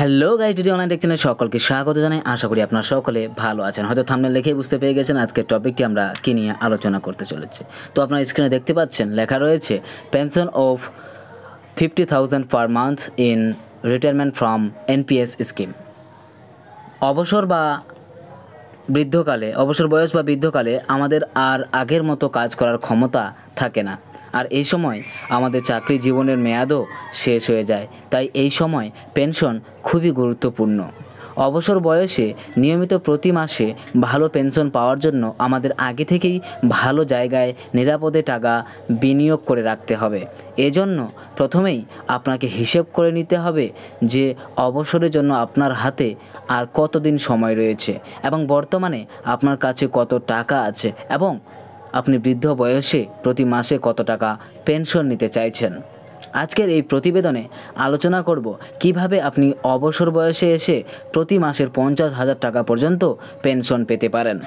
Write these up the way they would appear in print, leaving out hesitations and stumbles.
Hello guys, DD online take চ্যানেলে সকলকে স্বাগত জানাই। আশা করি আপনারা সকলে ভালো আছেন। হয়তো থাম্বনেল দেখেই বুঝতে পেরে গেছেন আজকের টপিকটি আমরা কী নিয়ে আলোচনা করতে চলেছি। তো আপনারা স্ক্রিনে দেখতে পাচ্ছেন লেখা রয়েছে pension of 50,000 per month in retirement from NPS scheme. অবসর বয়স বা বৃদ্ধকালে আমাদের আর আগের মতো কাজ করার ক্ষমতা থাকে না, আর এই সময় আমাদের চাকরি জীবনের মেয়াদও শেষ হয়ে যায়। তাই এই সময় পেনশন খুবই গুরুত্বপূর্ণ। অবসর বয়সে নিয়মিত প্রতি মাসে ভালো পেনশন পাওয়ার জন্য আমাদের আগে থেকেই ভালো জায়গায় নিরাপদে টাকা বিনিয়োগ করে রাখতে হবে। এজন্য প্রথমেই আপনাকে হিসেব করে নিতে হবে যে অবসরের জন্য আপনার হাতে আর কতদিন সময় রয়েছে এবং বর্তমানে আপনার কাছে কত টাকা আছে এবং আপনি বৃদ্ধ বয়সে প্রতি মাসে কত টাকা পেনশন নিতে চাইছেন। আজকের এই প্রতিবেদনে আলোচনা করব কিভাবে আপনি অবসর বয়সে এসে প্রতি মাসের 50,000 টাকা পর্যন্ত পেনশন পেতে পারেন।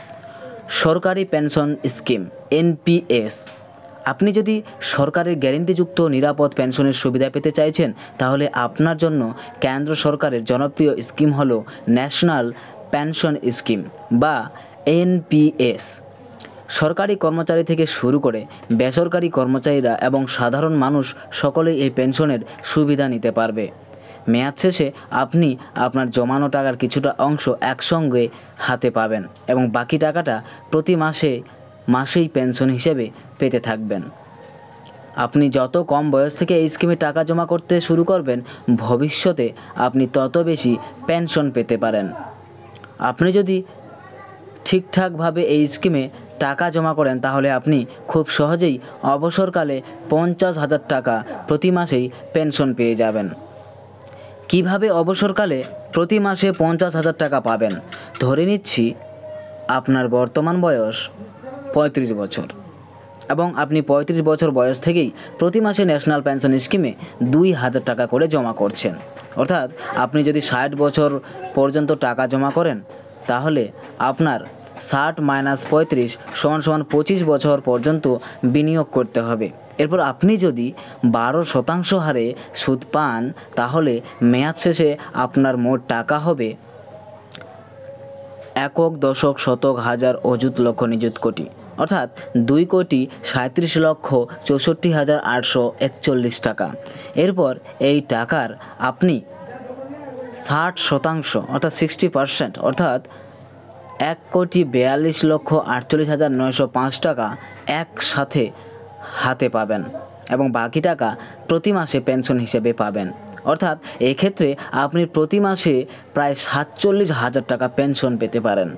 সরকারি পেনশন স্কিম এনপিএস। আপনি যদি সরকারের গ্যারেন্টিযুক্ত নিরাপদ পেনশনের সুবিধা পেতে চাইছেন, তাহলে আপনার জন্য কেন্দ্র সরকারের জনপ্রিয় স্কিম হলো ন্যাশনাল পেনশন স্কিম বা এনপিএস। সরকারি কর্মচারী থেকে শুরু করে বেসরকারি কর্মচারীরা এবং সাধারণ মানুষ সকলেই এই পেনশনের সুবিধা নিতে পারবে। মেয়াদ শেষে আপনি আপনার জমানো টাকার কিছুটা অংশ একসঙ্গে হাতে পাবেন এবং বাকি টাকাটা প্রতি মাসেই পেনশন হিসেবে পেতে থাকবেন। আপনি যত কম বয়স থেকে এই স্কিমে টাকা জমা করতে শুরু করবেন, ভবিষ্যতে আপনি তত বেশি পেনশন পেতে পারেন। আপনি যদি ঠিকঠাকভাবে এই স্কিমে টাকা জমা করেন, তাহলে আপনি খুব সহজেই অবসরকালে 50,000 টাকা প্রতি মাসেই পেনশন পেয়ে যাবেন। কিভাবে অবসরকালে প্রতি মাসে 50,000 টাকা পাবেন? ধরে নিচ্ছি আপনার বর্তমান বয়স 35 বছর এবং আপনি 35 বছর বয়স থেকেই প্রতি মাসে ন্যাশনাল পেনশন স্কিমে 2,000 টাকা করে জমা করছেন। অর্থাৎ আপনি যদি 60 বছর পর্যন্ত টাকা জমা করেন, তাহলে আপনার 60 - 35 = 25 বছর পর্যন্ত বিনিয়োগ করতে হবে। এরপর আপনি যদি 12% হারে সুদ পান, তাহলে মেয়াদ শেষে আপনার মোট টাকা হবে একক, দশক, শতক, হাজার, অযুত, লক্ষ, নিযুত, কোটি, অর্থাৎ 2,37,64,841 টাকা। এরপর এই টাকার আপনি 60% অর্থাৎ 60% অর্থাৎ 1,42,48,905 টাকা একসাথে হাতে পাবেন এবং বাকি টাকা প্রতি মাসে পেনশন হিসেবে পাবেন। অর্থাৎ এক্ষেত্রে আপনি প্রতি মাসে প্রায় 47,000 টাকা পেনশন পেতে পারেন।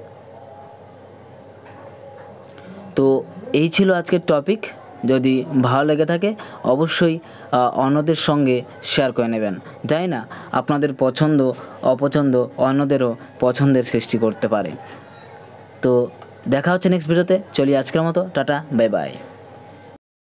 তো এই ছিল আজকের টপিক। যদি ভালো লেগে থাকে অবশ্যই অন্যদের সঙ্গে শেয়ার করে নেবেন। জানি না আপনাদের পছন্দ অপছন্দ অন্যদেরও পছন্দের সৃষ্টি করতে পারে। তো দেখা হচ্ছে নেক্সট ভিডিওতে। চলি আজকের মতো, টাটা, বাই বাই।